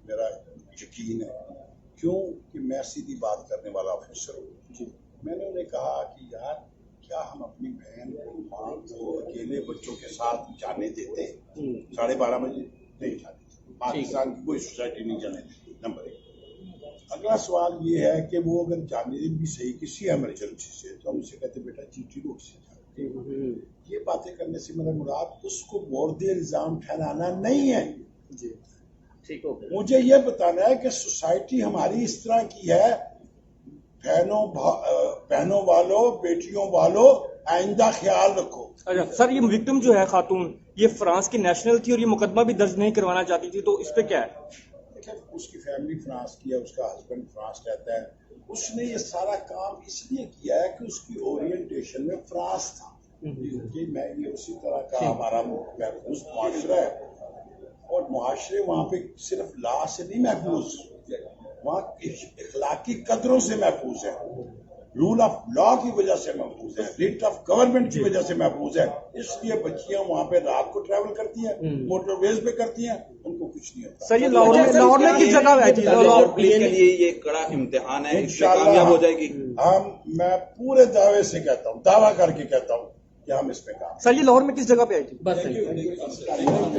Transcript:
میرا یقین ہے، کیوں کہ میں سیدھی بات کرنے والا آفیسر ہوں. میں نے انہیں کہا کہ یار کیا ہم اپنی بہن کو ماں کو اکیلے بچوں کے ساتھ جانے دیتے ہیں؟ 12:30 بجے نہیں جانے دیتے. پاکستان کی کوئی سوسائٹی نہیں جانے دیتی. نمبر 1. اگلا سوال یہ ہے کہ وہ اگر جانے بھی صحیح کسی ایمرجنسی سے تو ہم اسے کہتے بیٹا GT روڈ سے جاتے. یہ باتیں کرنے سے میرا مراد اس کو مورد الزام ٹھہرانا نہیں ہے. مجھے یہ بتانا ہے کہ سوسائٹی ہماری اس طرح کی ہے. بہنوں والوں، بیٹیوں والوں، آئندہ خیال رکھو. اچھا سر، یہ وکٹم جو ہے خاتون، یہ فرانس کی نیشنل تھی اور یہ مقدمہ بھی درج نہیں کروانا چاہتی تھی، تو اس پہ کیا ہے؟ اس کی فیملی فرانس کی ہے، اس کا ہسبینڈ فرانس رہتا ہے. اس نے یہ سارا کام اس لیے کیا ہے کہ اس کی اورینٹیشن میں فرانس تھا. میں یہ اسی طرح کا ہمارا محفوظ معاشرہ ہے، اور معاشرے وہاں پہ صرف لا سے نہیں محفوظ، وہاں اخلاقی قدروں سے محفوظ ہے، رول آف لا کی وجہ سے محفوظ ہے، ریٹ آف گورنمنٹ کی وجہ سے محفوظ ہے. اس لیے بچیاں وہاں پہ رات کو ٹریول کرتی ہیں، موٹر ویز پہ کرتی ہیں، ان کو کچھ نہیں ہوتا. سر یہ لاہور میں کس جگہ ہے؟ لاہور پولیس کے لیے یہ کڑا امتحان ہے، اس میں کامیاب ہو جائے گی. میں پورے دعوے سے کہتا ہوں، دعویٰ کر کے کہتا ہوں کہ ہم اس پہ کام. سر یہ لاہور میں کس جگہ پہ آئی تھی؟